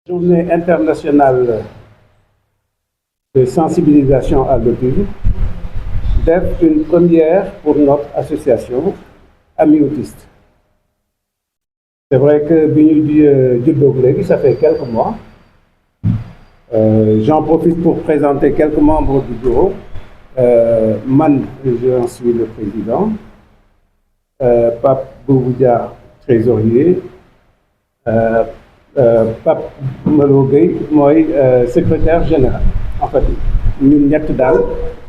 Journée internationale de sensibilisation à l'autisme d'être une première pour notre association Amis Autistes. C'est vrai que bi ñu juddoo léegi ça fait quelques mois. J'en profite pour présenter quelques membres du bureau. Man, j'en suis le président. Pape Bouboudia, trésorier. Pape Malo Gueye mooy secrétaire général. En fait ñun ñett daal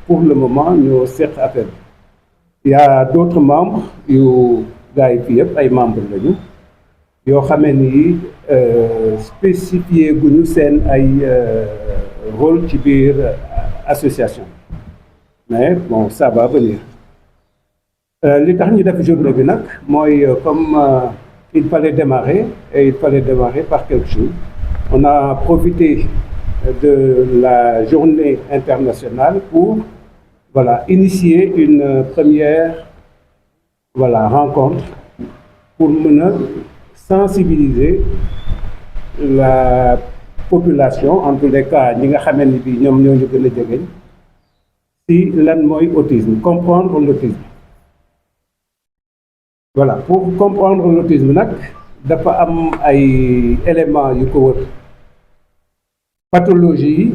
pour le moment ñoo seq affaire bi. Il y a d'autres membres yu gars yi fii yëpp ay membres lañu yoo xamee ni spécifié guñu seen ay rôle ci biir association mais bon ça va venir. Li tax ñu def journée bi nag mooy comme il fallait démarrer et il fallait démarrer par quelque chose. On a profité de la journée internationale pour initier une première rencontre pour mën a sensibiliser la population, en tous les cas ñi nga xamante ni bii ñoom ñoo ñu gën a jegeñ ci lan mooy autisme, comprendre l'autisme. Voilà, pour comprendre l'autisme nag dafa am ay éléments yu ko wër. Pathologie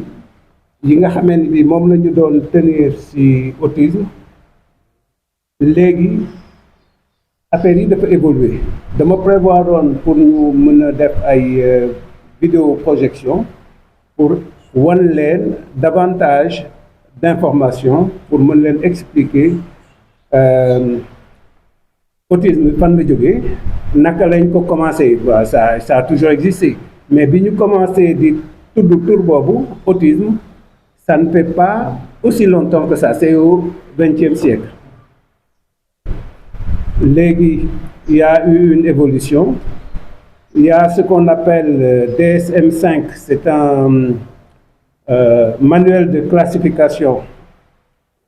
yi nga xamee ni bi moom la ñu doon tenir ci autisme léegi affaire yi dafa évoluer. Dama prévoir woon pour ñu mën a def ay vidéo projection pour wan leen davantage d'informations pour mën leen expliquer autisme fan la jógee naka lañ ko commencé. Waaw ça a toujours existé mais bi ñu commencé di tudd tur boobu autisme ça ne fait pas aussi longtemps que ça, c'est au XXe siècle. Léegi il y a eu une évolution. Il y a ce qu'on appelle DSM-5, c'est un manuel de classification,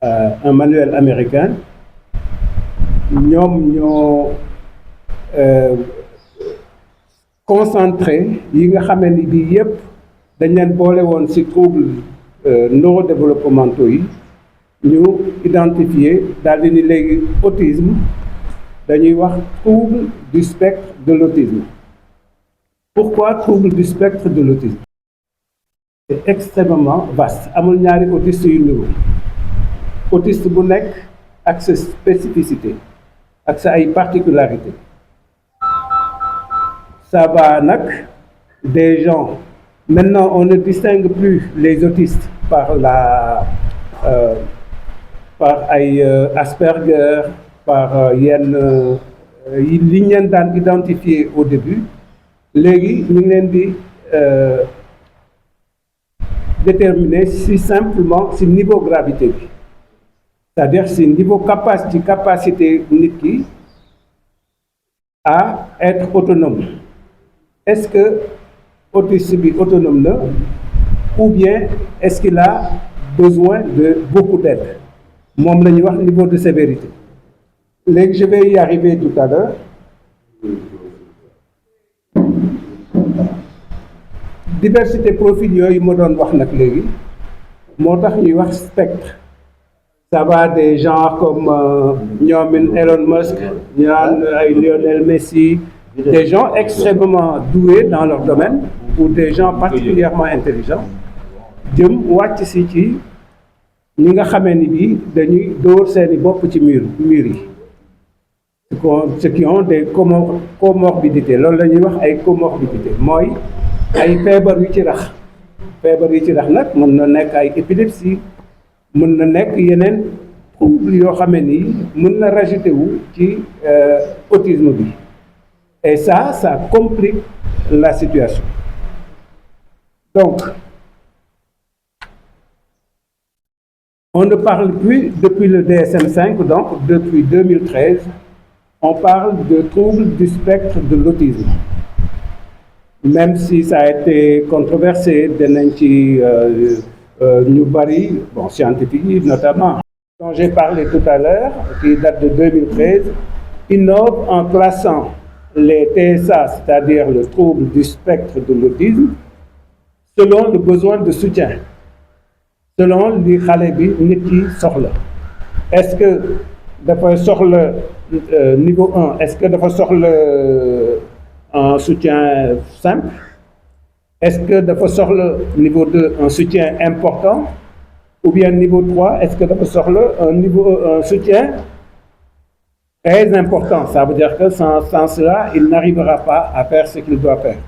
un manuel américain. Ñoom ñoo concentré yi nga xamee ni bii yëpp dañ leen boole woon ci trouble neurodéveloppementaux yi ñu identifier daal di ni léegi autisme dañuy wax trouble du spectre de l'autisme. Pourquoi trouble du spectre de l'autisme? C'est extrêmement vaste. Amul ñaari autiste yu niru. Autiste bu nekk ak sa spécificité ak sa ay particularités. Ça va nag des gens. Maintenant, on ne distingue plus les autistes par ay Asperger, par yenn li ñu leen daan identifier au début. Léegi ñu ngi leen di déterminer si simplement si niveau gravité bi. C'est-à-dire si niveau capacité nit ki à être autonome. Est-ce que autiste bi autonome la ou bien est-ce qu'il a besoin de beaucoup d'aide? Moom la ñuy wax niveau de sévérité. Léegi je vais y arriver tout à l'heure. Diversité profil yooyu ma doon wax nag léegi moo tax ñuy wax spectre. Ça va des gens comme ñoomin Elon Musk, ñu naan ay Lionel Messi, des gens extrêmement doués dans leur domaine ou des gens particulièrement intelligents jëm wàcc ci ñi nga xamee ni bii dañuy dóor seeni bopp ci mur yi. Ceux qui ont des comorbidités loolu la ñuy wax ay comorbidités mooy ay feebar yu ci rax. Feebar yu ci rax nag mën na nekk ay épilepsie, mën na nekk yeneen trouble yoo xamee ni mën na rajouté wu ci autisme bi. Et ça complique la situation. Donc, on ne parle plus depuis le DSM-5, donc depuis 2013, on parle de troubles du spectre de l'autisme. Même si ça a été controversé, danañ ci ñu bari, bon, scientifiques notamment, dont j'ai parlé tout à l'heure, qui date de 2013, innove en classant les TSA, c'est-à-dire le trouble du spectre de l'autisme, selon le besoin de soutien, selon li xale bi nit ki soxla. Est-ce que dafa soxla niveau 1, est-ce que dafa soxla un soutien simple? Est-ce que dafa soxla niveau 2 un soutien important? Ou bien niveau 3, est-ce que dafa soxla un soutien très important? Ça veut dire que sans cela, il n'arrivera pas à faire ce qu'il doit faire.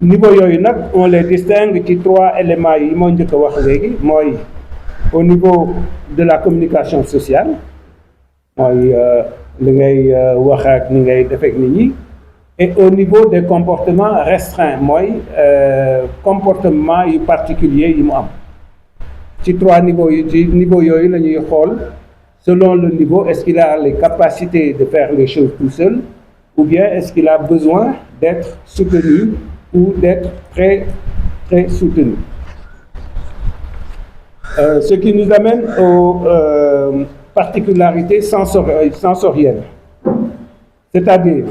Niveau yooyu nag on les distingue ci 3 éléments yi moo njëkk a wax léegi mooy au niveau de la communication sociale mooy li ngay wax ak ni ngay defee ak nit ñi, et au niveau des comportements restreints mooy comportement yu particulier yi mu am ci 3 niveaux yi ci niveau yooyu la ñuy xool selon le niveau, est-ce qu'il a les capacités de faire les choses tout seul ou bien est-ce qu'il a besoin d'être soutenu ou d'être très très soutenu. Ce qui nous amène aux particularités sensorielles, c'est-à-dire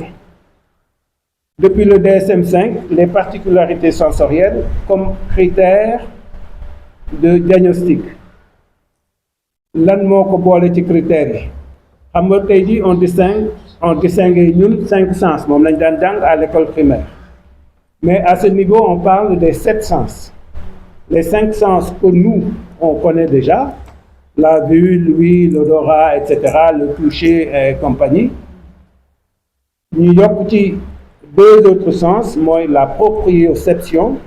depuis le DSM-5, les particularités sensorielles comme critères de diagnostic. Lan moo ko boole ci critères yi xam nga tey jii on distingue ñun 5 sens moom lañ daan jàng à l'école primaire, mais à ce niveau on parle des 7 sens. Les 5 sens que nous on connaît déjà, la vue, l'ouïe, l'odorat, etc., le toucher et compagnie. ñu yokk ci 2 autres sens mooy la proprioception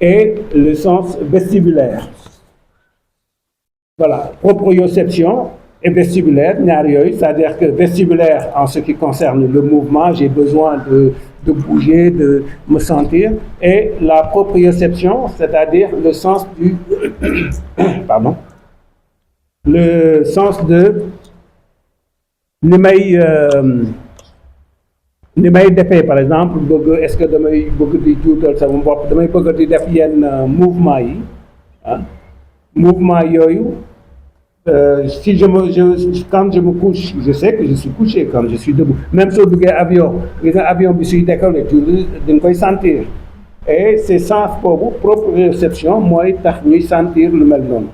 et le sens vestibulaire. Voilà, proprioception et vestibulaire, ñaar yooyu, c'est-à-dire que vestibulaire en ce qui concerne le mouvement, j'ai besoin de bouger, de me sentir, et la proprioception, c'est-à-dire le sens du pardon, le sens de ni may defee par exemple bëgg est-ce que damay bëgg di juutal sama bopp, damay bëgg di def yenn mouvement yi ah mouvement yooyu. Quand je me couche, je sais que je suis couché quand je suis debout. Même soo duggee avion, gis nga avion bi suy décoller toujours da nga koy sentir. Et c'est sens boobu proprioception mooy tax ñuy sentir lu mel noonu.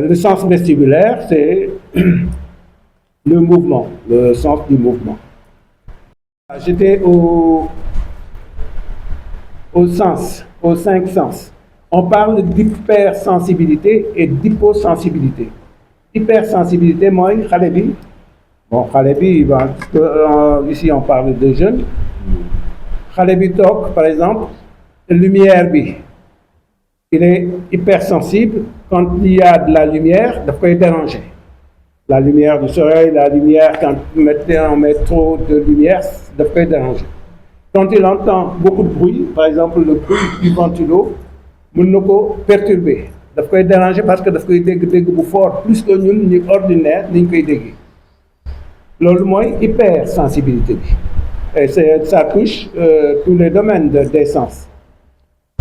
Le sens vestibulaire, c'est le mouvement, le sens du mouvement. J'étais aux 5 sens. On parle d'hypersensibilité et d'hyposensibilité. Hypersensibilité, moi, xale bi, ici on parle de jeunes. Xale bi toog, par exemple, lumière bi, il est hypersensible. Quand il y a de la lumière, daf koy déranger. La lumière du soleil, la lumière, quand on met trop de lumière, daf koy déranger. Quand il entend beaucoup de bruit, par exemple le bruit du ventilo, mën na ko perturber, daf koy déranger parce que daf koy dégg bu fort plus que ñun ñu ordinaire niñ koy déggee. Loolu mooy hypersensibilité bi, et ça touche tous les domaines des sens.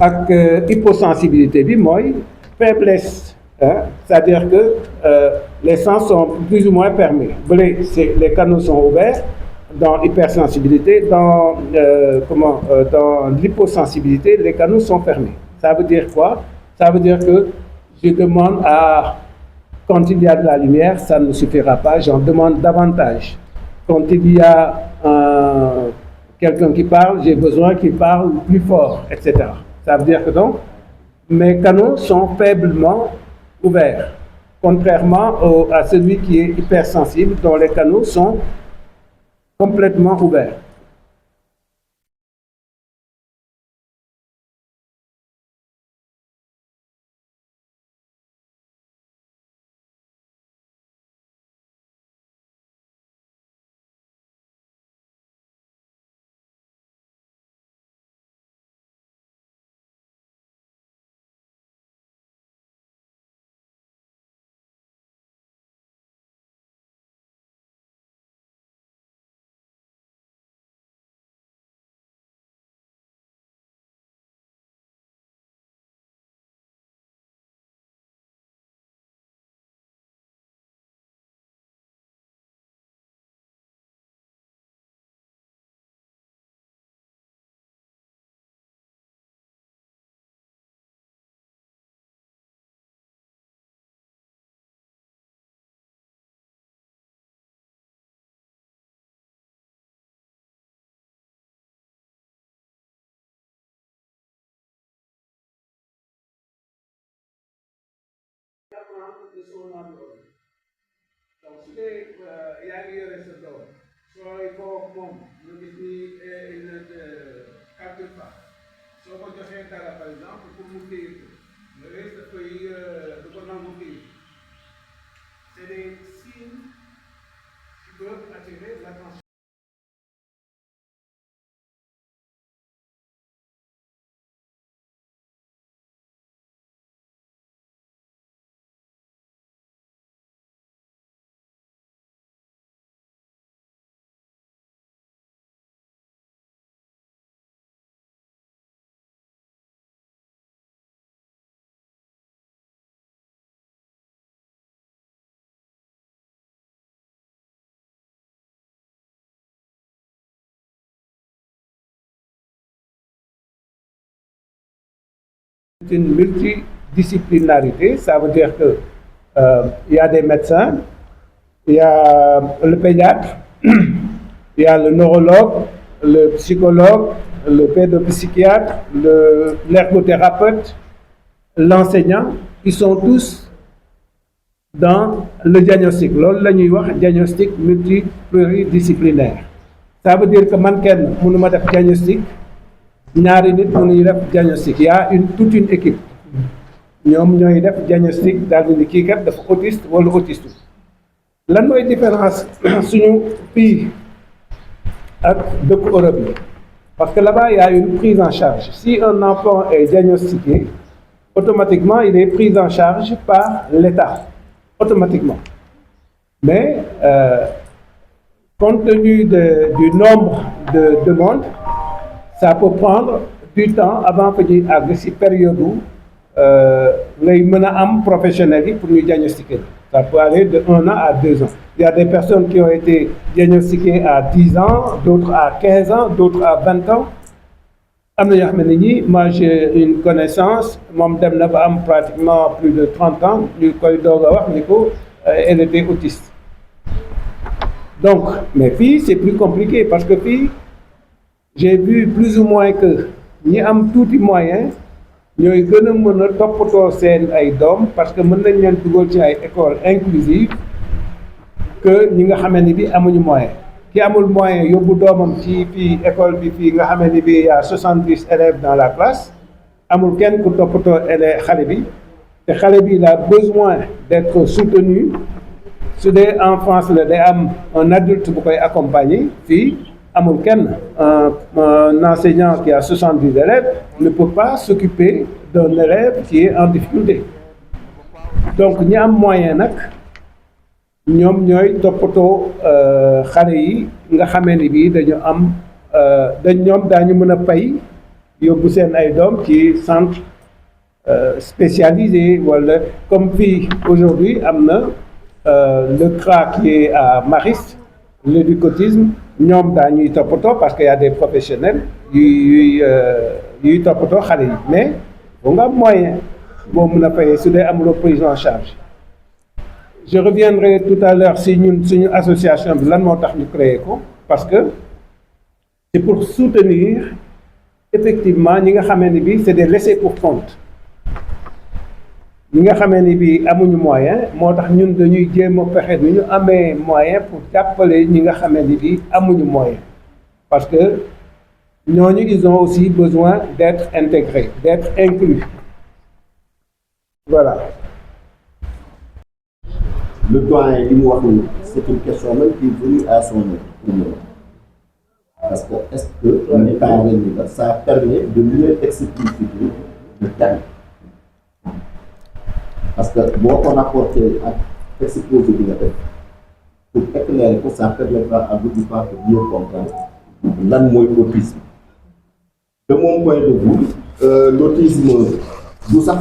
Ak hyposensibilité bi mooy faiblesse, c'est-à-dire que les sens sont plus ou moins permis. Les canaux sont ouverts. Dans l'hypersensibilité, dans l'hyposensibilité, les canaux sont fermés. Ça veut dire quoi? Ça veut dire que je demande quand il y a de la lumière, ça ne suffira pas, j'en demande davantage. Quand il y a quelqu'un qui parle, j'ai besoin qu'il parle plus fort, etc. Ça veut dire que donc, mes canaux sont faiblement ouverts, contrairement à celui qui est hypersensible, dont les canaux sont complètement ouverts. dépend de son environnement. Donc su dee yaa ngi yore sa doom sooy foo moom lu gis ni il ne te calcule pas soo ko joxee dara par exemple pour mu téye ko le reste dafay du ko nangu téye c'est des signes qui peuvent attirer l'attention. C'est une multidisciplinarité, ça veut dire que il y a des médecins, il y a le pédiatre, il y a le neurologue, le psychologue, le pédopsychiatre, l'ergothérapeute, l'enseignant, ils sont tous dans le diagnostic. Loolu la ñuy wax diagnostic multipluridisciplinaire. Ça veut dire que man kenn mënuma def diagnostic. ñaari nit mënuñu def diagnostic y a toute une équipe ñoom ñooy def diagnostic daal di ni kii kat dafa autiste wala autiste lan mooy différence suñu fii ak dëkku Europe yi parce que là-bas il y a une prise en charge si un enfant est diagnostiqué automatiquement il est pris en charge par l'État automatiquement mais compte tenu du nombre de demandes ça peut prendre du temps avant que ñuy àgg ci période où ngay mën a am professionnels yi pour ñu diagnostiquer. Ça peut aller de 1 an à 2 ans. Il y a des personnes qui ont été diagnostiquées à 10 ans, d'autres à 15 ans, d'autres à 20 ans. Am na ñoo xam ne ñi moi j'ai une connaissance moom dem na ba am pratiquement plus de 30 ans ñu koy doog a wax ni ko elle était autiste. Donc mais fii c'est plus compliqué parce que fii j'ai vu plus ou moins que ñi am tuuti moyen ñooy gën a mën a toppatoo seen ay doom parce que mën nañ leen dugal ci ay école inclusive que ñi nga xamee ni bi amuñu moyen ki amul moyen yóbbu doomam ci fii école bi fii nga xamee ni bi y a 70 élèves dans la classe amul kenn ku toppatoo xale bi te xale bi il a besoin d'être soutenu su dee en France la day am un adulte bu koy accompagner fii amul kenn un enseignant qui a 70 élèves ne peut pas s'occuper d'un élève qui est en difficulté donc ñi am moyen nag ñoom ñooy toppatoo xale yi nga xamee ni bii dañu am ñoom daañu mën a pay yóbbu seen ay doom ci centre spécialisé wala comme fii aujourd'hui am na le CRA qui est à Maristes l'éducatisme ñoom daañuy toppatoo parce que y a des professionnels yuy toppatoo xale yi mais bu nga am moyen boo mën a fayee su dee amuloo prise en charge je reviendrai tout à l'heure si ñun suñu association bi lan moo tax ñu créé ko parce que c'est pour soutenir effectivement ñi nga xamee ni bi c'est des laissés pour compte ñi nga xamee ni bi amuñu moyen moo tax ñun dañuy jéem a fexe ni ñu amee moyen pour jàppale ñi nga xamee ni bi amuñu moyen parce que ñooñu ils ont aussi besoin d'être intégrés d'être inclus voilà. Le doyen li mu wax ni c'est une question même qui est venue à son heure parce que est-ce que en étant réuni là ça permet de mieux expliciter le thème parce que boo ko rapporté ak exposé bi nga def pour éclairer ko ça permettra à l'auditoire de mieux comprendre lan mooy autisme de mon point de vue l'autisme du sax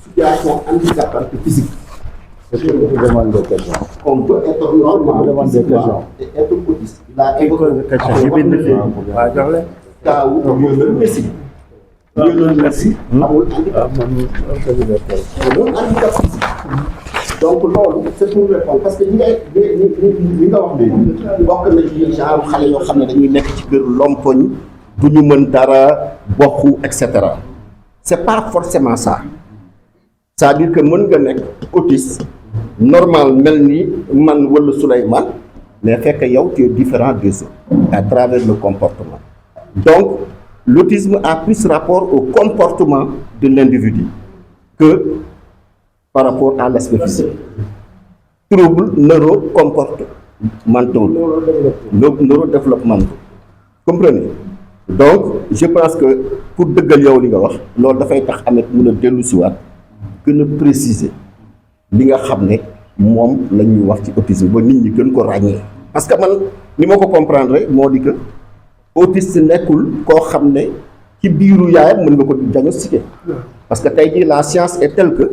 situation handicapante physique. Est-ce que vous demandez des questions? On peut être normalement physiquement et être autiste. Il a évoqué cas où Lionel Messi. Lionel Messi amul handicap. Amul handicap physique. Donc loolu c'est pour répondre parce que ñi nga wax léegi bokk na ci genre xale yoo xam ne dañuy nekk ci kër lompoñ du ñu mën dara bokku et cetera. C'est pas forcément ça. c'est-à-dire que mën nga nekk autiste normal mel ni man wala Souleymane mais fekk yow tu es différent des autres à travers le comportement. Donc l'autisme a plus rapport au comportement de l'individu que par rapport à l'aspect physique. Troubles neurocomportementaux, neurodéveloppementaux. Comprenez? Donc je pense que pour dëggal yow li nga wax loolu dafay tax Ameth mën a dellu siwaat gën a préciser li nga xam ne moom la ñuy wax ci autisme ba nit ñi gën ko ràññee. Parce que man ni ma ko comprendre moo di que autiste nekkul koo xam ne ci biiru yaayam mën nga ko diagnostiquer. Parce que tey jii la science est telle que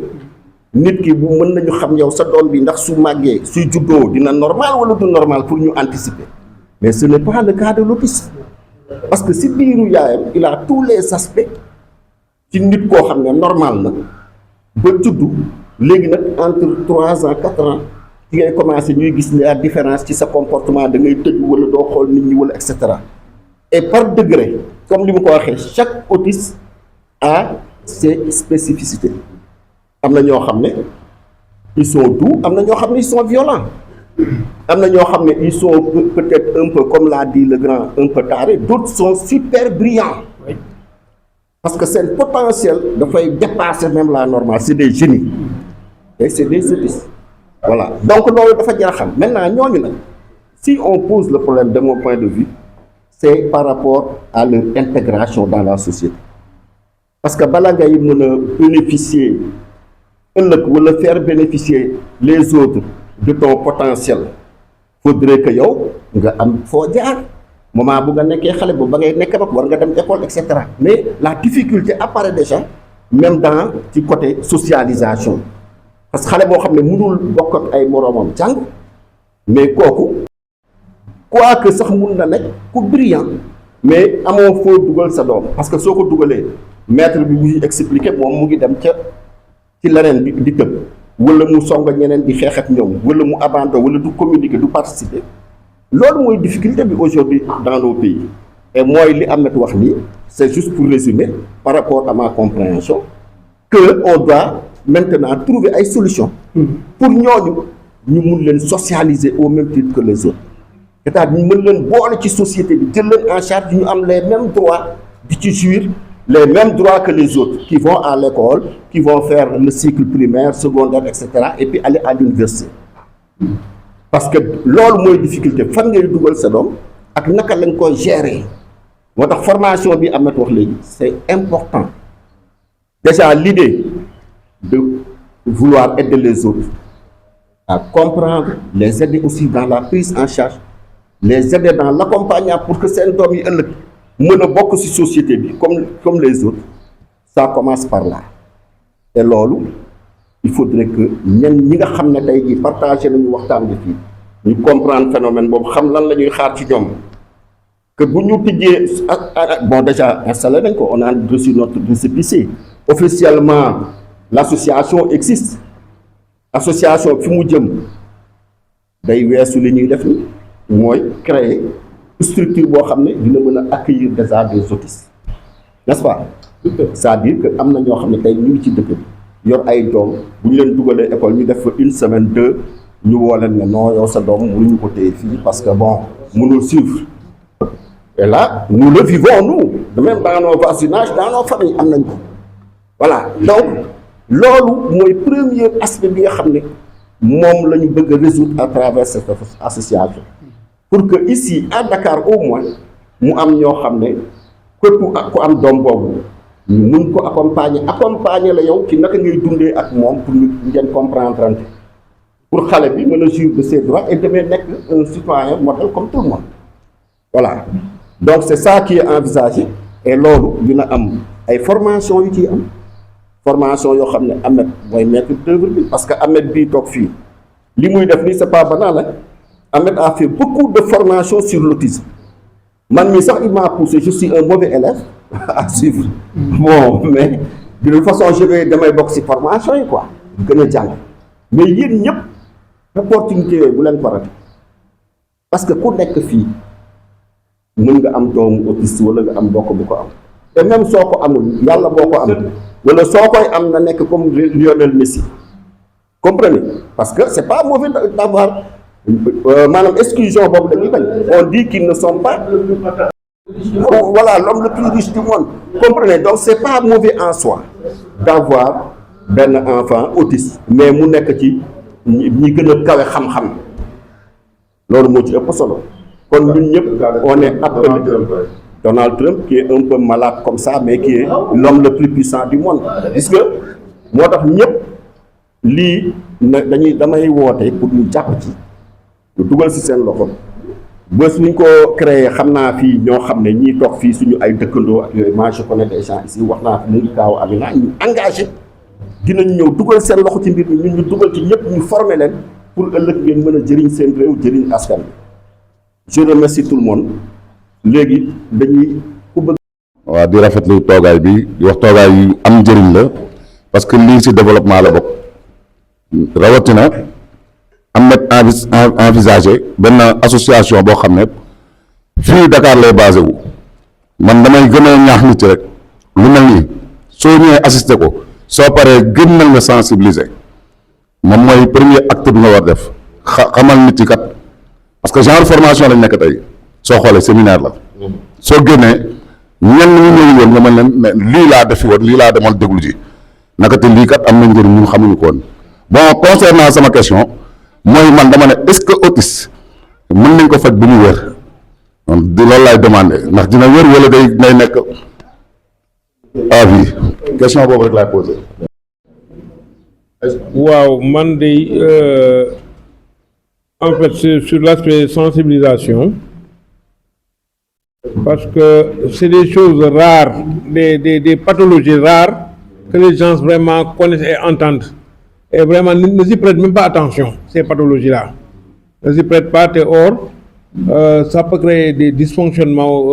nit ki bu mën nañu xam yow sa doom bi ndax su màggee suy juddoo dina normal wala du normal pour ñu anticiper mais ce n'est pas le cas de l'autisme. Parce que si biiru yaayam il a tous les aspects ci nit koo xam ne normal na ba juddu léegi nag entre 3 ans 4 ans ci ngay commencer ñuy gis la différence ci sa comportement da ngay tëj wala doo xool nit ñi wala et cetera. Et par degré comme li mu ko waxee chaque autiste a ses spécificités. Am na ñoo xam ne ils sont doux am na ñoo xam ne ils sont violents. Am na ñoo xam ne ils sont peut-être un peu comme l'a dit le grand un peu tarés, d'autres sont super brillants. Oui. Parce que seen potentiel dafay dépasser même la normale, c'est des génies et c'est des autistes. Voilà, donc loolu dafa jar a xam. Maintenant ñooñu nag si on pose le problème de mon point de vue c'est par rapport à leur intégration dans la société. Parce que bala ngay mën a bénéficier ëllëg wala faire bénéficier les autres de ton potentiel faudrait que yow nga am foo jaar moment bu nga nekkee xale bu ba ngay nekk nag war nga dem école et cetera. Mais la difficulté apparaît déjà même dans ci côté socialisation parce que xale boo xam ne mënul bokk ak ay moroomam jàng mais kooku quoique sax mun na nekk ku brillant mais amoo foo dugal sa doom parce que soo ko dugalee maître bi muy expliquer moom mu ngi dem ca ci leneen di tëb wala mu song ñeneen di xeex ak ñoom wala mu abandon wala du communiquer du participer loolu mooy difficulté bi aujourd'hui dans nos pays et mooy li Ameth wax nii c'est juste pour résumer par rapport à ma compréhension que on doit maintenant trouver ay solutions pour ñooñu ñu mun leen socialiser au même titre que les autres c'est-à-dire ñu mën leen boole ci société bi jël leen en charge ñu am les mêmes droits di ci jouir les mêmes droits que les autres qui vont à l'école, qui vont faire le cycle primaire, secondaire, etc. et puis aller à l'université. Parce que loolu mooy difficulté fan ngay dugal sa doom ak naka lañ koy gérer moo tax formation bi Ameth wax léegi c'est important. Déjà l'idée de vouloir aider les autres à comprendre, les aider aussi dans la prise en charge, les aider dans l'accompagnement pour que seen doom yi ëllëg mën a bokk ci société bi comme les autres, ça commence par là. Et loolu il faudrait que ñi nga xam ne tey jii partager nañu waxtaan bi fii ñu comprendre phénomène boobu xam lan la ñuy xaar ci ñoom que bu ñu tijjee bon déjà installé nañ ko on a reçu notre récépissé officiellement l'association existe association fi mu jëm day weesu li ñuy def ni mooy créer structure boo xam ne dina mën a accueillir déjà des autistes n'est-ce pas c'est-à-dire que am na ñoo xam ne tey ñu ngi ci dëkk bi yor ay doom bu ñu leen dugalee école ñu def fa 1 semaine 2 ñu woo leen ne non yow sa doom mënuñu ko téye fii parce que bon mënul suivre et là nous le vivons nous de même dans nos voisinages dans nos familles am nañ ko voilà donc loolu mooy premier aspect bi nga xam ne moom la ñu bëgg a résoudre à travers cette association pour que ici à Dakar au moins mu am ñoo xam ne képp ku am doom boobu ñu mun ko accompagner la yow ci naka ngay dundee ak moom pour ñu ngeen comprendre pour xale bi mën a jouir de ses droits et demain nekk un citoyen modèle comme tout le monde voilà donc c'est ça qui est envisagé et loolu dina am ay formation yu ciy am formation yoo xam ne Ameth mooy maître d'œuvre bi parce que Ameth bii toog fii li muy def nii c'est pas banal la Ameth a fait beaucoup de formations sur l'autisme man mii sax il m'a poussé je suis un mauvais élève à suivre bon mais de toute façon damay bokk ci formation yi quoi gën a jàng mais yéen ñëpp opportunité yooyu bu leen ko raté parce que ku nekk fii mën nga am doomu autiste wala nga am mbokk bu ko am te même soo ko amul yàlla boo ko am wala soo koy am na nekk comme Lionel Messi comprenez parce que c'est pas mauvais d'avoir maanaam exclusion boobu dañuy bañ on dit qu'ils ne sont pas voilà l'homme le plus riche du monde comprenez donc c'est pas mauvais en soi d'avoir benn enfant autiste mais mu nekk ci ñi gën a kawe xam-xam loolu moo ci ëpp solo kon ñun ñëpp on est appelé Donald Trump qui est un peu malade comme ça mais qui est l'homme le plus puissant du monde gis nga moo tax ñëpp lii damay woote pour ñu jàpp ci ñu dugal ci seen loxo bés ñu ko créé xam naa fii ñoo xam ne ñii toog fii suñu ay dëkkandoo ak yooyu moi je connais des gens ici wax naa mu ngi kaaw Amina ñu engagé dinañu ñëw dugal seen loxo ci mbir mi ñun ñu dugal ci ñëpp ñu former leen pour ëllëg ngeen mën a jëriñ seen réew jëriñ askan bi je remercie tout le monde léegi dañuy ku bëgg. waaw di rafetlu toogaay bi di wax toogaay yu am njëriñ la parce que lii ci développement la bokk rawatina am na envisagé benn association boo xam ne fii Dakar lay basé wu man damay gën a ñaax nit rek lu mel nii soo ñëwee assister ko soo paree gën na nga sensibiliser moom mooy premier acte bi nga war def xamal nit yi kat parce que genre formation lañ nekk tey soo xoolee séminaire la soo génnee ñenn ñu ñëw woon nga mën leen mais lii laa defi woon lii laa demoon déglu ji naka te lii kat am na njëriñ ñun xamuñu ko woon bon concernant sama question mooy man dama ne est-ce que autisme mën nañ ko faj bu mu wér di loolu laay demandé ndax dina wér wala day nekk à vie question boobu rek laay posé. waaw man de en fait c'est sur l'aspect sensibilisation parce que c'est des choses rares des pathologies rares que les gens vraiment connaissent et entendent et vraiment ne s'y prêtent même pas attention ces pathologies-là ne s'y prêtent pas et or ça peut créer des dysfonctionnements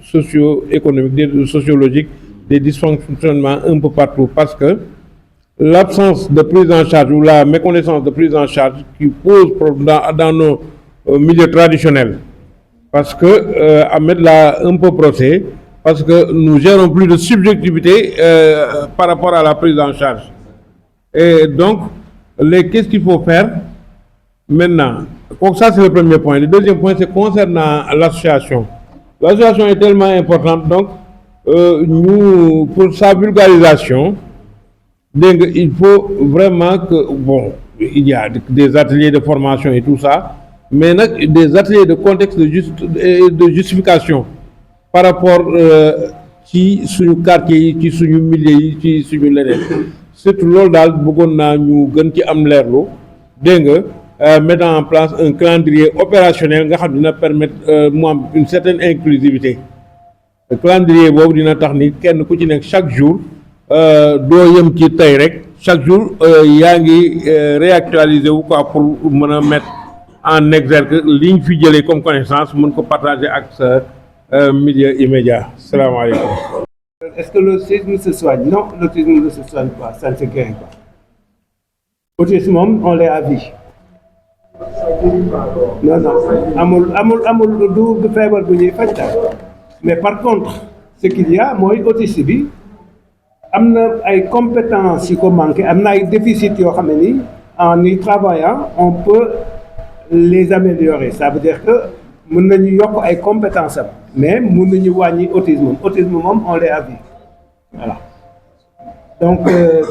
socio-économiques, sociologiques, des dysfonctionnements un peu partout parce que l'absence de prise en charge ou la méconnaissance de prise en charge qui pose problème dans nos milieux traditionnels. Parce que Ahmed l'a un peu brossé, parce que nous gérons plus de subjectivité par rapport à la prise en charge. Et donc, qu'est-ce qu'il faut faire maintenant? Donc ça, c'est le premier point. Le deuxième point, c'est concernant l'association. L'association est tellement importante, donc nous, pour sa vulgarisation, donc, il faut vraiment que, bon, il y a des ateliers de formation et tout ça, mais des ateliers de contexte de justification par rapport ci suñu quartier yi ci suñu milieu yi ci suñu leneen surtout loolu daal bëggoon naa ñu gën ci am leerlu dégg nga mettant en place un calendrier opérationnel nga xam dina permettre mu am une certaine inclusivité le calendrier boobu dina tax ni kenn ku ci nekk chaque jour doo yem ci tey rek chaque jour yaa ngi réactualiser wu quoi pour mën a mettre en exergue li ñu fi jëlee comme connaissance mën ko partager ak sa milieu immédiat. Salaamaaleykum. Est-ce que l'autisme se soigne? Non, l'autisme ne se soigne pas, ça ne se guérit pas. Autisme on l'est à vie. Non amul du feebar bu ñuy faj daal mais par contre ce qu'il y a mooy autisme bi am na ay compétences yu ko manqué am na ay déficits yoo xam ne ni en y travaillant on peut les améliorer. Ça veut dire que mën nañu yokk ay compétences am mais mën nañu wàññi autisme moom on l'est à vie voilà. Donc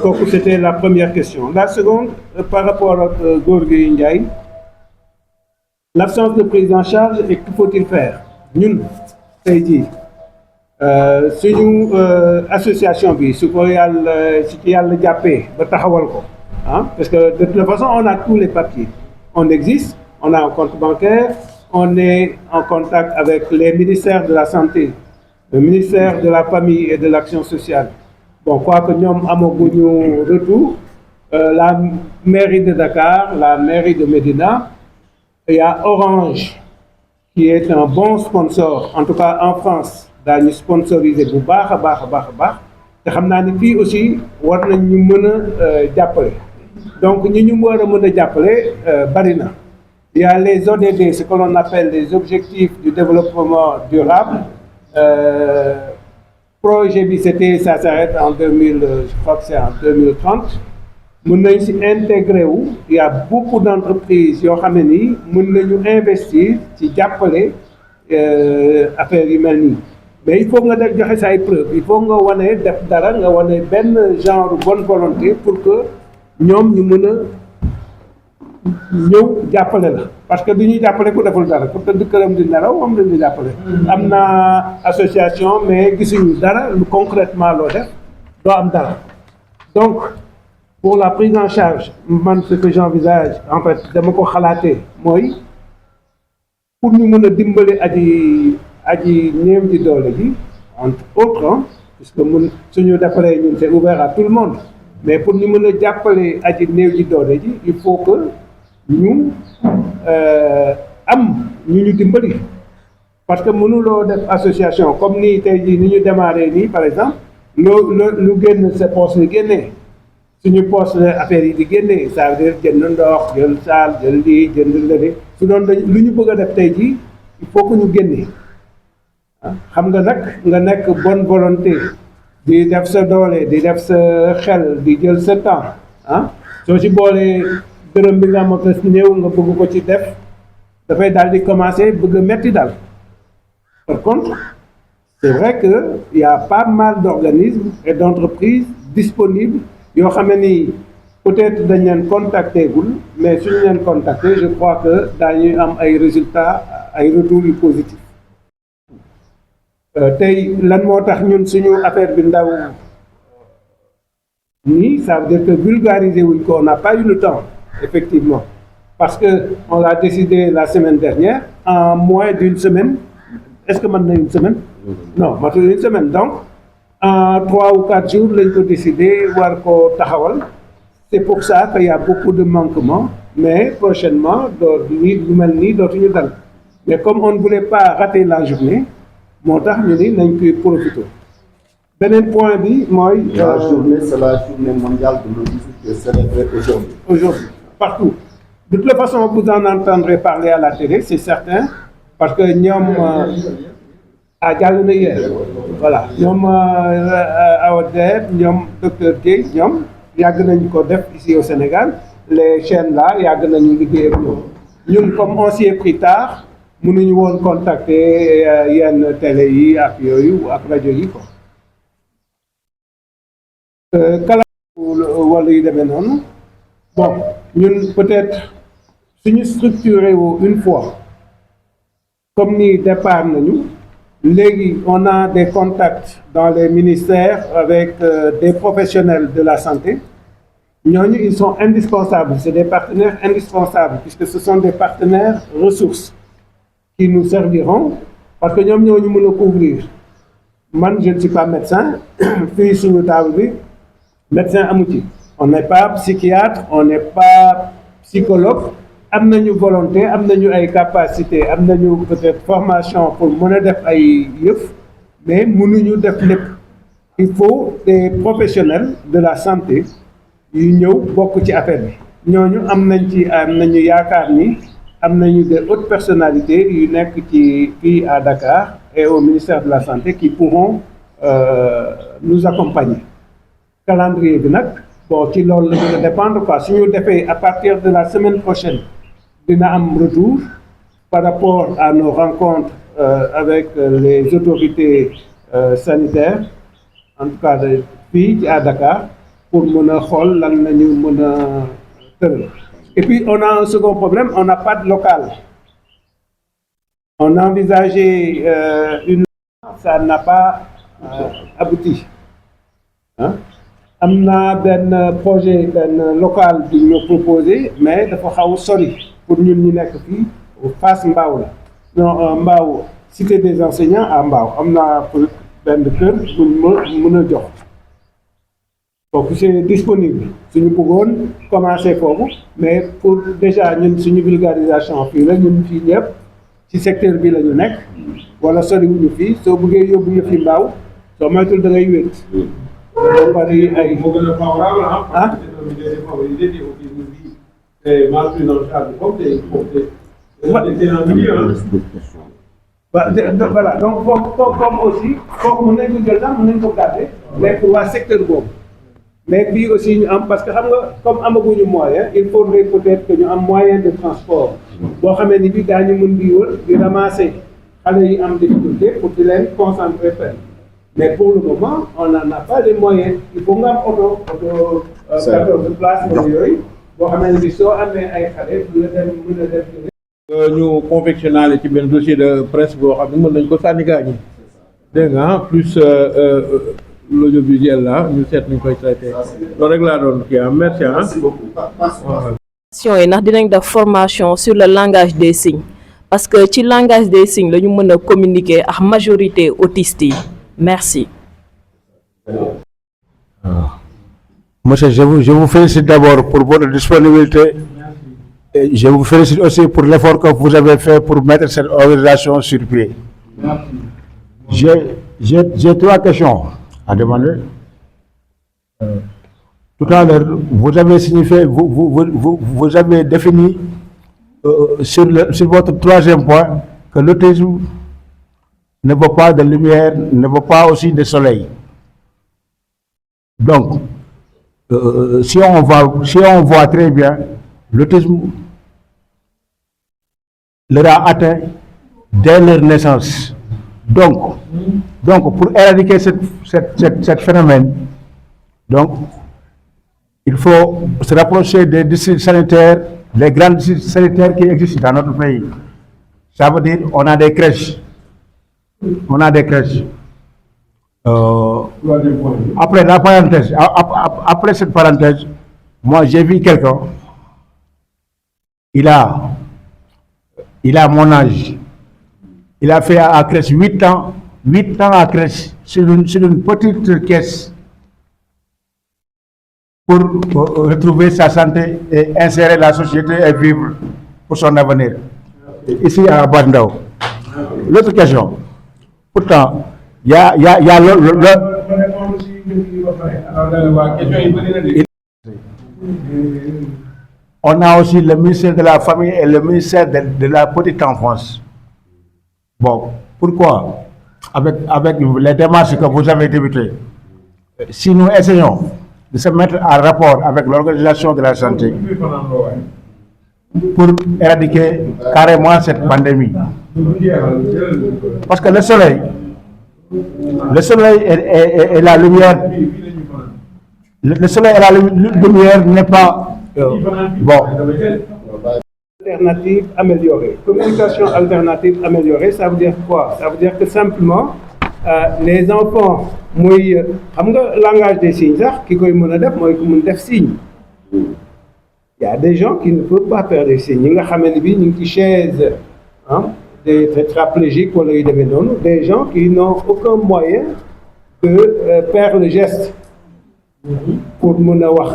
kooku c'était la première question. La seconde par rapport ak Gorgui Ndiaye l'absence de prise en charge et que faut-il faire ñun tey jii suñu association bi su ko yàlla ci yàlla jàppee ba taxawal ko ah parce que de toute façon on a tous les papiers on existe on a un compte bancaire on est en contact avec les ministères de la santé le ministère de la famille et de l'action sociale bon quoi que ñoom amaguñu retour la mairie de Dakar la mairie de Médina il y a Orange qui est un bon sponsor en tout cas en France daañu sponsoriser bu baax a baax te xam naa ni fii aussi war nañ ñu mën a jàppale donc ñi ñu war a mën a jàppale bari na. Il y a les ODD, ce que l'on appelle les objectifs du développement durable. projet bi c'était ça s'arrête en 2000 je crois que c'est en 2030 mën nañ si intégrer wu il y a beaucoup d'entreprises yoo xam ne nii mën nañu investir ci jàppale affaire yu mel nii mais il faut nga def joxe say preuve il faut nga wane def dara nga wane benn genre bonne volonté pour que ñoom ñu mën a ñëw jàppale la parce que du ñuy jàppale ku deful dara ku tëdd këram di nelaw moom lañ di jàppale. am na association mais gisuñu dara lu concrètement loo def doo am dara donc pour la prise en charge man ce que j'envisage en fait dama ko xalaatee mooy pour ñu mën a dimbali aji néew di doole ji entre autres puisque mun suñu defaree ñun c'est ouvert à tout le monde mais pour ñu mën a jàppale aji néew ji doole ji il faut que ñu am ñu dimbali parce que mënuloo def association comme nii tey jii ni ñu démarré nii par exemple lu génn sa poche ni génnee suñu poche affaire yi di génnee ça veut dire jënd ndox jël saal jël lii jënd lële su doon dañ lu ñu bëgg a def tey jii il faut que ñu génnee xam nga nag nga nekk bonne volonté di def sa doole di def sa xel di jël sa temps soo ci boolee dërëm bi nga am ak néew nga bëgg ko ci def dafay daal di commencer bëgg a metti daal par contre c'est vrai que il y a pas mal d'organismes et d'entreprises disponibles yoo xam ne ni peut-être dañ leen contacter gul mais suñu leen contacter je crois que daañuy am ay résultats ay retours yu positifs tey lan moo tax ñun suñu affaire bi ndaw nii ça veut dire que vulgariser wuñ ko on n'a pas eu le temps effectivement parce que on l'a décidé la semaine dernière en moins d'une semaine est-ce que mën na une semaine non matul une semaine donc en 3 ou 4 jours lañ ko décidé war ko taxawal c'est pour ça qu'il y a beaucoup de manquements mais prochainement doo nii lu mel nii dootuñu dal mais comme on ne voulait pas rater la journée moo tax ñu ni nañ koy profiter beneen point bi mooy. La journée c'est la journée mondiale de l'autisme qui est célébrée aujourd'hui. Aujourd'hui partout de toute façon vous en entendrez parler à la télé c'est certain parce que ñoom jàll na hier voilà ñoom Awa Der ñoom docteur Guèye ñoom yàgg nañu ko def ici au Sénégal les chaînes là yàgg nañu liggéey ak ñoom ñun comme on s'y est pris tard mënuñu woon contacter yenn télé yi ak yooyu ak rajo yi quoi kala wala yu demee noonu bon ñun peut-être suñu structuré wu une fois comme ni départ nañu léegi on a des contacts dans les ministères avec des professionnels de la santé ñooñu ils sont indispensables c'est des partenaires indispensables puisque ce sont des partenaires ressources qui nous serviront parce que ñoom ñoo ñu mën a couvrir man je ne suis pas médecin fii suñu table bi médecin amu ci on n'est pas psychiatre on n'est pas psychologue am nañu volonté am nañu ay capacité am nañu peut-être formation pour mën a def ay yëf mais mënuñu def lépp il faut des professionnels de la santé yu ñëw bokk ci affaire bi ñooñu am nañu yaakaar ni am nañu des hautes personnalités yu nekk ci fii à Dakar et au ministère de la santé qui pourront nous accompagner calendrier bi nag bon ci loolu la mën a dépendre quoi suñu defee à partir de la semaine prochaine dina am retour par rapport à nos rencontres avec les autorités sanitaires en tout cas fii ci à Dakar pour mën a xool lan nañu mën a tëral et puis on a un second problème on n'a pas de local on a envisagé ça n'a pas abouti hein am na benn projet benn local bi ñu proposé mais dafa xaw sori pour ñun ñu nekk fii face Mbao la non Mbao cité des enseignants à Mbao am na benn kër buñ mën a jox foofu c'est disponible suñu bëggoon commencer foofu mais pour déjà ñun suñu vulgarisation fii la ñun fii ñëpp ci secteur bi la ñu nekk wala soriwuñu fii soo bëggee yóbbu yëf yi Mbao soo moytul da ngay wét ba pare ay moo gën a favorable ah c'est mal pris en charge comme c'est en milieu Voilà, donc comme aussi, comme mën nañ ko jël sax mën nañ ko garder, mais pour waa secteur boobu. Mais puis aussi ñu am parce que xam nga comme amaguñu moyen, il faudrait peut-être que ñu am moyen de transport. boo xamee ni bi daañu mën di wër di ramasser xale yi am difficulté pour di leen concentrer fenn. Mais pour le moment, on n'en a pas les moyens. Il faut nga am auto 14 places yooyu boo xamee ni bi soo amee ay xale mën a def ñu confectionné ci benn dossier de presse boo xam ne mën nañ ko sànni gaa ñi dégg nga plus l'audiovisuel là ñu seet nañ koy traité loolu rek laa doon kii merci ah. yi ndax dinañ def formation sur le langage des signes parce que ci langage des signes la ñu mën a communiquer ak majorité autiste yi merci. Monsieur, je vous félicite d'abord pour votre disponibilité. Et je vous félicite aussi pour l'effort que vous avez fait pour mettre cette organisation sur pied. J'ai 3 questions à demander. Tout à l'heure, vous avez signifié, vous avez défini sur votre 3e point que l'autisme ne veut pas de lumière, ne veut pas aussi de soleil. Donc, si on voit très bien, l'autisme leur a atteint dès leur naissance. Donc pour éradiquer ce phénomène, donc, il faut se rapprocher des districts sanitaires, les grands districts sanitaires qui existent dans notre pays. Ça veut dire on a des crèches. Après la parenthèse, après cette parenthèse, moi j'ai vu quelqu'un, il a mon âge, il a fait à crèche 8 ans à crèche sur une petite caisse pour retrouver sa santé et insérer la société et vivre pour son avenir. Ici à Bandao. L'autre question, pourtant, il y a on a aussi le ministère de la Famille et le ministère de la Petite Enfance. Bon, pourquoi, avec les démarches que vous avez débutées, si nous essayons de se mettre en rapport avec l'Organisation de la Santé pour éradiquer carrément cette pandémie. Parce que le soleil et la lumière, le soleil et la lumière n'est pas bon. Alternative améliorée. Communication alternative améliorée, ça veut dire quoi? Ça veut dire que simplement, les enfants, mooy xam nga langage des signes sax ki koy mën a def mooy ku mën def signe. Il y a des gens qui ne peuvent pas faire des signes. ñi nga xam ne bii ñu ngi ci chaise des tétraplégiques wala yu demee noonu, des gens qui n'ont aucun moyen de faire le geste pour mën a wax.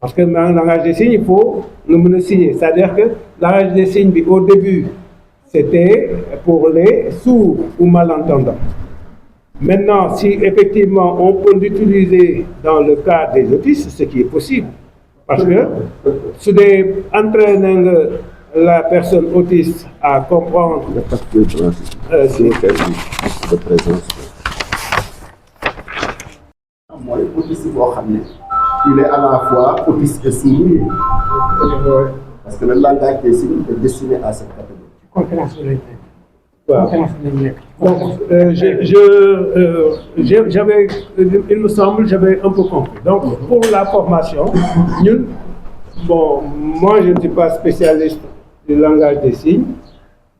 Parce que dans le langage des signes, il faut nous signer. C'est-à-dire que le langage des signes, au début, c'était pour les sourds ou malentendants. Maintenant, si effectivement on peut l'utiliser dans le cas des autistes, ce qui est possible, parce que si on entraîne la personne autiste à comprendre de présence. Moi, autiste boo xam ne il est à la fois autiste et sourd. Parce que le langage des signes est destiné à cette catégorie. conférence bi lañ nekk. waaw conférence bi lañ nekk. Donc, j'avais, il me semble, j'avais un peu compris. Donc, pour la formation, nous, bon, moi, je ne suis pas spécialiste du langage des signes,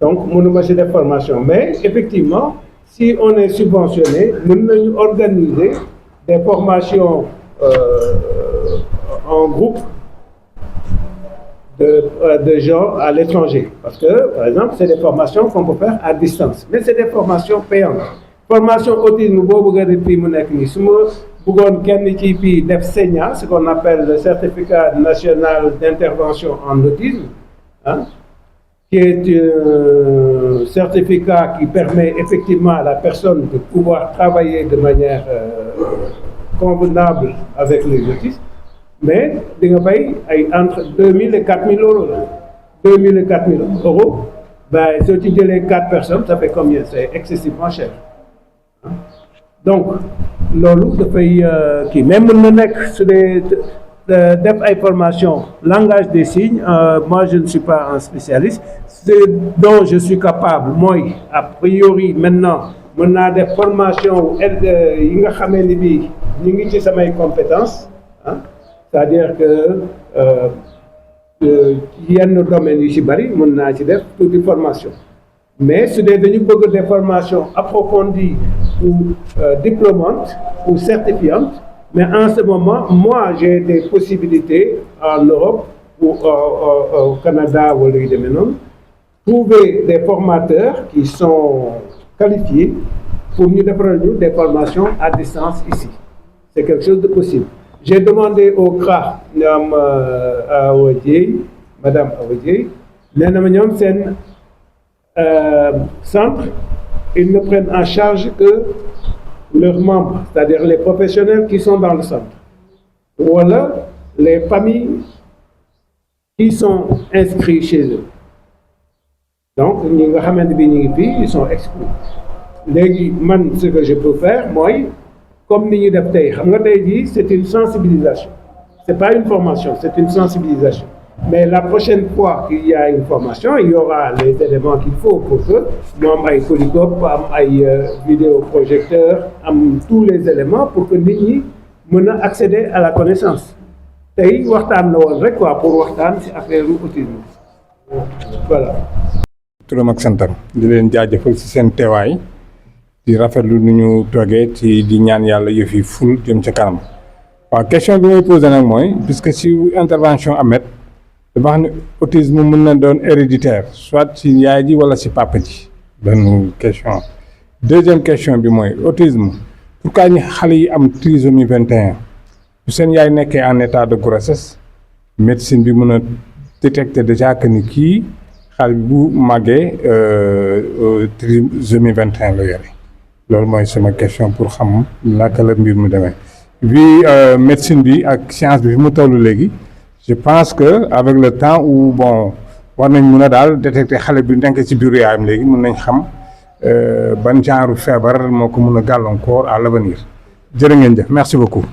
donc, mon c'est des formations. Mais, effectivement, si on est subventionné, nous devons organiser des formations en groupe de gens à l'étranger. Parce que, par exemple, c'est des formations qu'on peut faire à distance. Mais c'est des formations payantes. Formation autisme, ce qu'on appelle le certificat national d'intervention en autisme, hein, qui est un certificat qui permet effectivement à la personne de pouvoir travailler de manière convenable avec les autistes. Mais entre 2 000 et 4 000 euros. 2 000 et 4 000 euros. Ben, si tu dis les 4 personnes, ça fait combien? C'est excessivement cher. Donc, loolu dafay kii mais mën na nekk su dee def ay formation langage des signes moi je ne suis pas un spécialiste ce dont je suis capable mooy a priori maintenant mën naa def formation yi nga xamee ni bii ñu ngi ci samay compétences ah c'est-à-dire que yenn domaines yu ci bari mën naa ci def tuuti formation mais su dee dañu bëgg des formations approfondies ou diplômantes ou certifiantes mais en ce moment moi j'ai des possibilités en Europe ou au Canada wala yu demee noonu trouver des formateurs qui sont qualifiés pour ñu defaral ñu des formations à distance ici c'est quelque chose de possible. J'ai demandé au CRA ñoom Awa Dieye madame Awa Dieye nee na ma ñoom seen centre ils ne prennent en charge que leurs membres c'est-à-dire les professionnels qui sont dans le centre wala les familles qui sont inscrits chez eux donc ñi nga xamante bi ñu ngi fii ils sont exclus léegi man ce que je peux faire mooy comme ni ñu def tey xam nga tey jii c'est une sensibilisation c'est pas une formation c'est une sensibilisation mais la prochaine fois qu'il y a une formation il y aura les éléments qu'il faut pour que ñu am ay polycope am ay vidéoprojecteur am tous les éléments pour que nit ñi mën a accéder à la connaissance tey waxtaan la woon rek quoi pour waxtaan ci affaire autisme voilà. turam ak santam di leen jaajëfal ci seen teewaay di rafetlu nu ñu toogee ci di ñaan yàlla yëf yi ful jëm ca kanam waaw question bi may posé nag mooy puisque ci intervention Ahmed dafa wax ne autisme mën na doon héréditaire soit ci yaay ji wala ci papa ji benn question deuxième question bi mooy autisme pourquoi ñi xale yi am trisomie 21 bu seen yaay nekkee en état de grossesse médecine bi mën a détecter déjà que ni kii xale bi bu màggee trisomie 21 la yore loolu mooy sama question pour xam naka la mbir mu demee bi médecine bi ak science bi fi mu toll léegi je pense que avec le temps où bon war nañ mën a daal détecter xale bi nekk ci biiru yaayam léegi mën nañ xam ban genre feebar moo ko mën a gàllankoor à l'avenir jërë ngeen jëf merci beaucoup.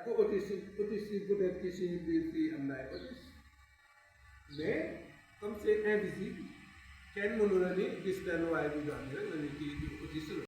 ko autisme peut-être que suñu biir fii am na ay autisme mais comme c'est invisible kenn mënu la ni gis benn waay bu doon rek la ni kii autiste la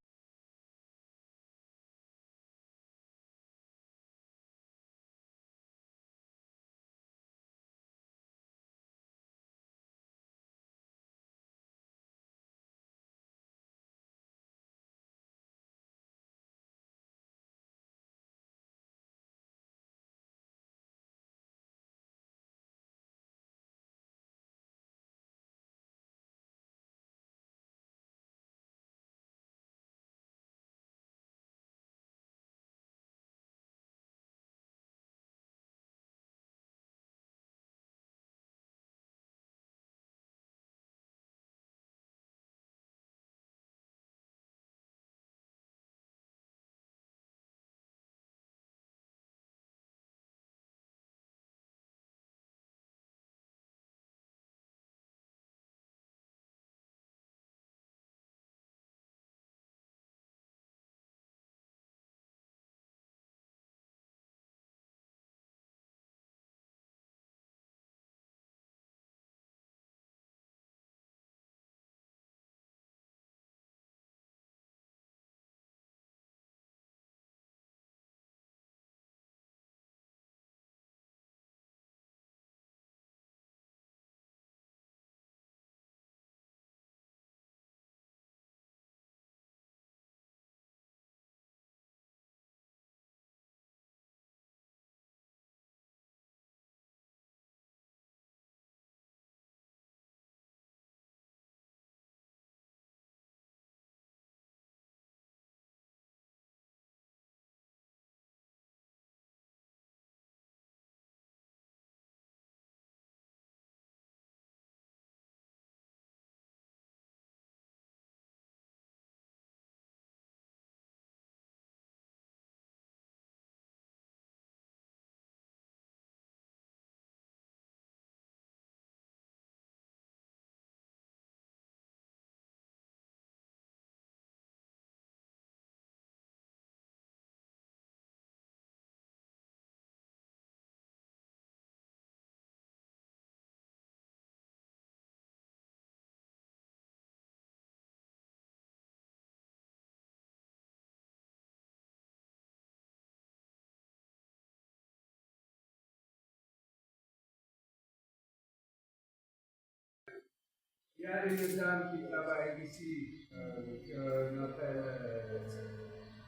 Il y a une dame qui travaille ici, qu'on appelle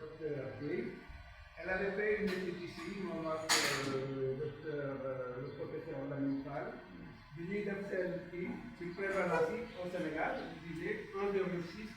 docteur Guy. Elle avait fait une étude ici, le professeur Lamine bi ñuy def seen kii ci prévalence yi au Sénégal il disait en 2006.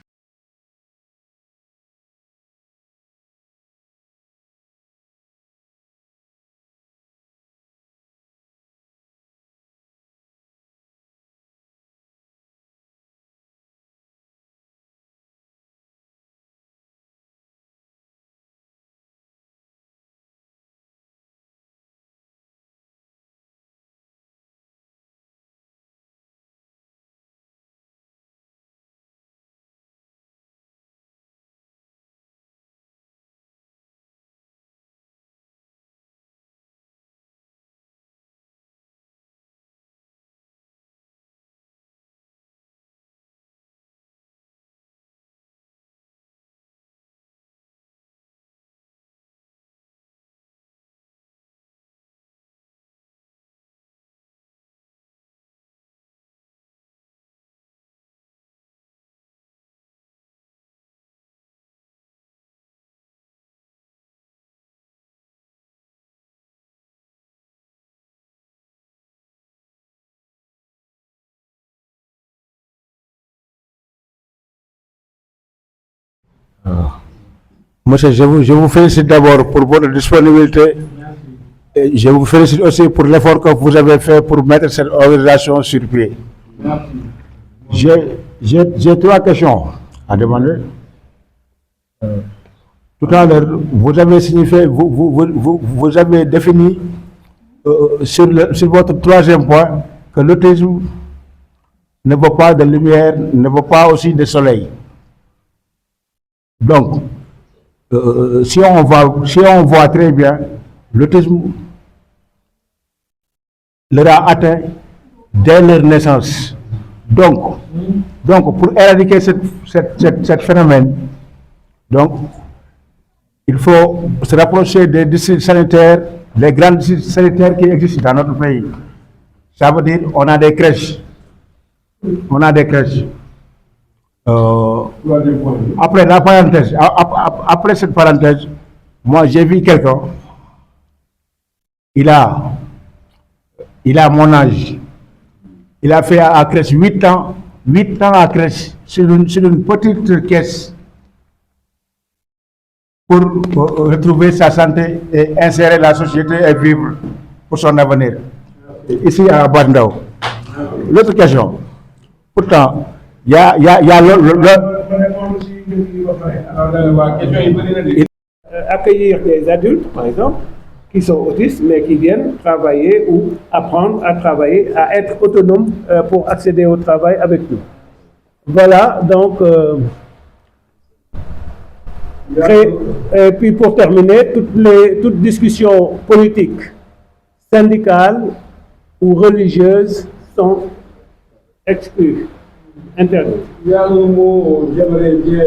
Monsieur, je vous félicite d'abord pour votre disponibilité. Et je vous félicite aussi pour l'effort que vous avez fait pour mettre cette organisation sur pied. J'ai 3 questions à demander. Tout à l'heure, vous avez signifié, vous avez défini sur votre 3e point que l'autisme ne veut pas de lumière, ne veut pas aussi de soleil. Donc, si on voit très bien, l'autisme leur a atteint dès leur naissance. Donc pour éradiquer ce phénomène, donc, il faut se rapprocher des districts sanitaires, les grands districts sanitaires qui existent dans notre pays. Ça veut dire on a des crèches. Après la parenthèse, après cette parenthèse, moi j'ai vu quelqu'un, il a mon âge, il a fait à crèche 8 ans à crèche sur une petite caisse pour retrouver sa santé et insérer la société et vivre pour son avenir. Ici à Bandao. L'autre question, pourtant, il y a accueillir des adultes, par exemple, qui sont autistes, mais qui viennent travailler ou apprendre à travailler, à être autonomes pour accéder au travail avec nous. Voilà, donc, et puis pour terminer, toute discussion politique, syndicale ou religieuse sont exclues. Interdit. Il y a un mot, j'aimerais bien